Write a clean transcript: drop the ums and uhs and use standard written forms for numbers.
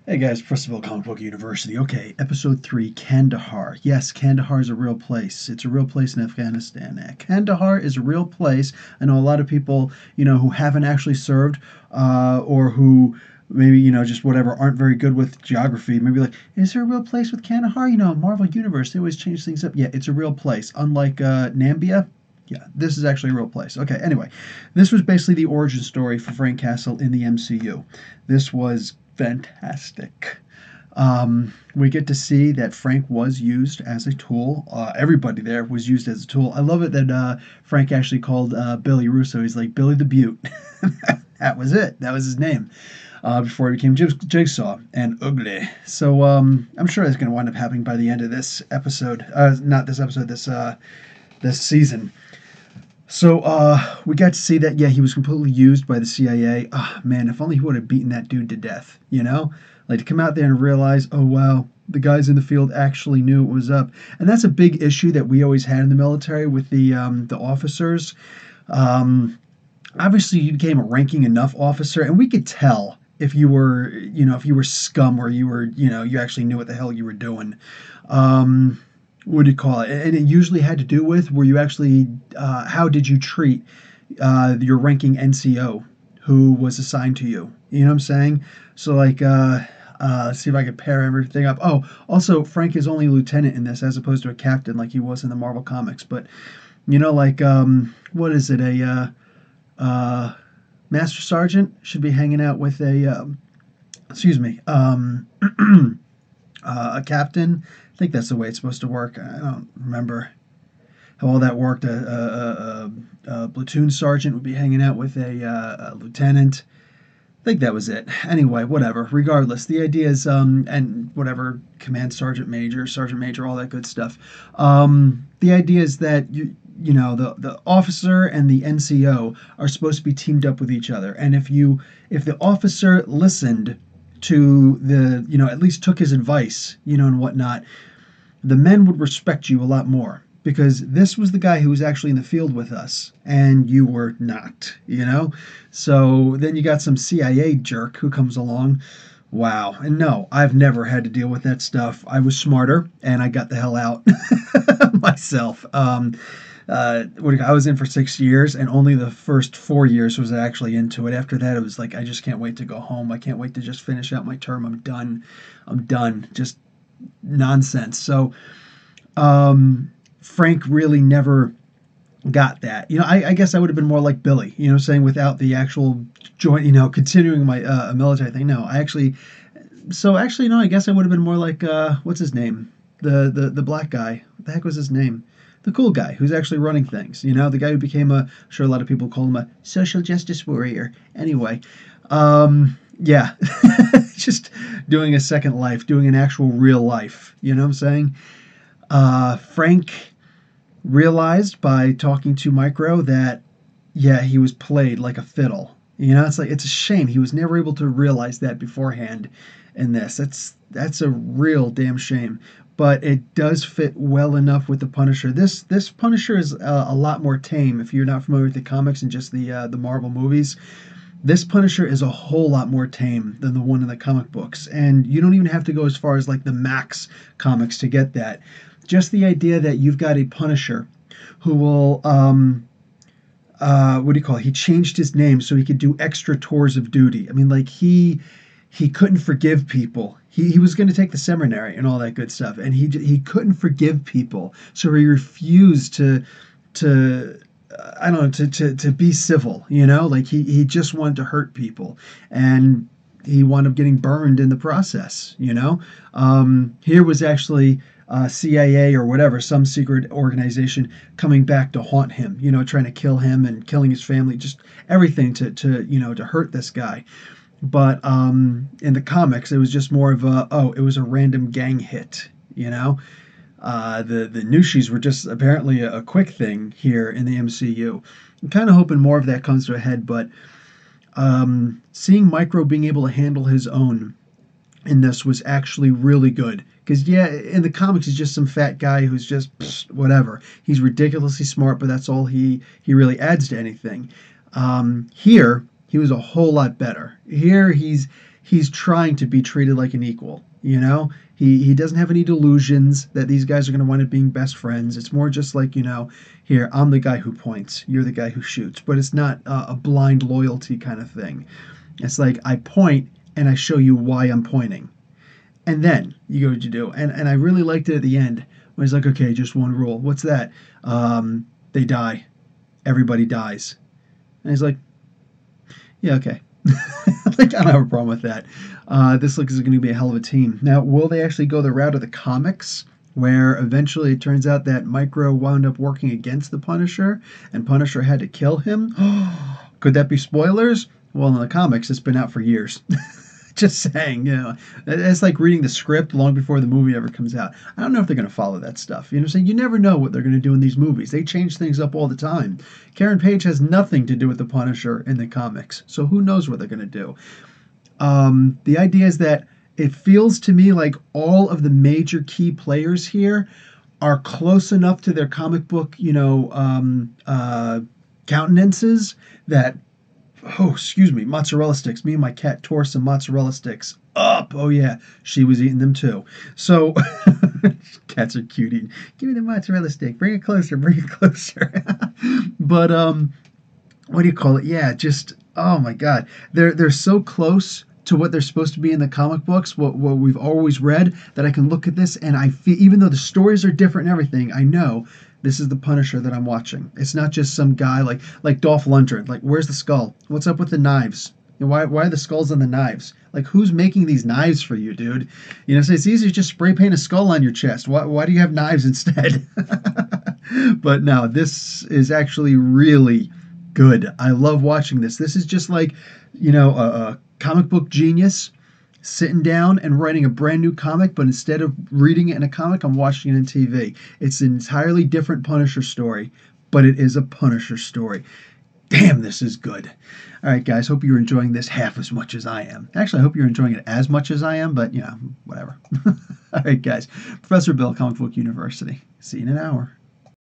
Hey guys, Percival Comic Book University. Okay, episode 3, Kandahar. Yes, Kandahar is a real place. It's a real place in Afghanistan. Kandahar is a real place. I know a lot of people, who haven't actually served, or who maybe, just whatever, aren't very good with geography. Maybe like, is there a real place with Kandahar? Marvel Universe, they always change things up. Yeah, it's a real place. Unlike Nambia, yeah, this is actually a real place. Okay, anyway, this was basically the origin story for Frank Castle in the MCU. This was fantastic. We get to see that Frank was used as a tool. Everybody there was used as a tool. I love it that Frank actually called Billy Russo. He's like Billy the Butte. That was it. That was his name before he became Jigsaw and Ugly. So I'm sure that's going to wind up happening by the end of this episode. Not this episode. This season. So we got to see that, yeah, he was completely used by the CIA. Ah, man, if only he would have beaten that dude to death, Like to come out there and realize, oh, wow, the guys in the field actually knew what was up. And that's a big issue that we always had in the military with the officers. Um, Obviously, you became a ranking enough officer, and we could tell if you were scum or you were, you actually knew what the hell you were doing. Um, what do you call it? And it usually had to do with were you actually, how did you treat your ranking NCO who was assigned to you? You know what I'm saying? So, like, let's see if I can pair everything up. Oh, also, Frank is only a lieutenant in this as opposed to a captain like he was in the Marvel comics. But, like, what is it? Uh, Master Sergeant should be hanging out with excuse me, a captain. I think that's the way it's supposed to work. I don't remember how all that worked. A platoon sergeant would be hanging out with a lieutenant. I think that was it. Anyway, whatever. Regardless, the idea is, and whatever, command sergeant major, all that good stuff. The idea is that the officer and the NCO are supposed to be teamed up with each other, and if the officer listened to at least took his advice, and whatnot, the men would respect you a lot more because this was the guy who was actually in the field with us and you were not. So then you got some CIA jerk who comes along. Wow. And no, I've never had to deal with that stuff. I was smarter and I got the hell out myself. I was in for 6 years, and only the first 4 years was actually into it. After that, it was like I just can't wait to go home. I can't wait to just finish out my term. I'm done. I'm done. Just nonsense. So Frank really never got that. I guess I would have been more like Billy. Saying without the actual joint. Continuing my military thing. No, I actually. So actually, no. I guess I would have been more like what's his name? The black guy. What the heck was his name? The cool guy who's actually running things. The guy who became I'm sure a lot of people call him a social justice warrior. Anyway, yeah, just doing a second life, doing an actual real life. You know what I'm saying? Frank realized by talking to Micro that, yeah, he was played like a fiddle. It's a shame he was never able to realize that beforehand in this. That's a real damn shame. But it does fit well enough with the Punisher. This Punisher is a lot more tame. If you're not familiar with the comics and just the Marvel movies, this Punisher is a whole lot more tame than the one in the comic books. And you don't even have to go as far as like the Max comics to get that. Just the idea that you've got a Punisher who will what do you call it? He changed his name so he could do extra tours of duty. I mean, like he couldn't forgive people. He was going to take the seminary and all that good stuff, and he couldn't forgive people, so he refused to I don't know to be civil. Like he just wanted to hurt people, and he wound up getting burned in the process. Here was actually CIA or whatever, some secret organization coming back to haunt him, trying to kill him and killing his family, just everything to hurt this guy. But in the comics, it was just more of it was a random gang hit. The Nushis were just apparently a quick thing here in the MCU. I'm kind of hoping more of that comes to a head, but seeing Micro being able to handle his own in this was actually really good. Because, yeah, in the comics, he's just some fat guy who's just whatever. He's ridiculously smart, but that's all he really adds to anything. Here, he was a whole lot better. Here, he's trying to be treated like an equal. He doesn't have any delusions that these guys are going to wind up being best friends. It's more just like, here, I'm the guy who points, you're the guy who shoots. But it's not a blind loyalty kind of thing. It's like I point and I show you why I'm pointing. And then you go what you do. And I really liked it at the end when he's like, okay, just one rule. What's that? They die. Everybody dies. And he's like, yeah, okay. Like, I don't have a problem with that. This looks is going to be a hell of a team. Now, will they actually go the route of the comics, where eventually it turns out that Micro wound up working against the Punisher, and Punisher had to kill him? Could that be spoilers? Well, in the comics, it's been out for years. Just saying, it's like reading the script long before the movie ever comes out. I don't know if they're going to follow that stuff. You know what I'm saying? You never know what they're going to do in these movies. They change things up all the time. Karen Page has nothing to do with the Punisher in the comics, so who knows what they're going to do. The idea is that it feels to me like all of the major key players here are close enough to their comic book, countenances that, oh, excuse me, mozzarella sticks. Me and my cat tore some mozzarella sticks up. Oh, yeah, she was eating them too. So, cats are cute. Give me the mozzarella stick. Bring it closer. Bring it closer. But, what do you call it? Yeah, just, oh my God. They're so close to what they're supposed to be in the comic books, what we've always read, that I can look at this and I feel, even though the stories are different and everything, I know this is the Punisher that I'm watching. It's not just some guy like Dolph Lundgren. Like, where's the skull? What's up with the knives? Why are the skulls on the knives? Like, who's making these knives for you, dude? So it's easy to just spray paint a skull on your chest. Why do you have knives instead? But no, this is actually really good. I love watching this. This is just like, a comic book genius sitting down and writing a brand new comic, but instead of reading it in a comic, I'm watching it on TV. It's an entirely different Punisher story, but it is a Punisher story. Damn, this is good. All right, guys, hope you're enjoying this half as much as I am. Actually, I hope you're enjoying it as much as I am, but, whatever. All right, guys. Professor Bill, Comic Book University. See you in an hour.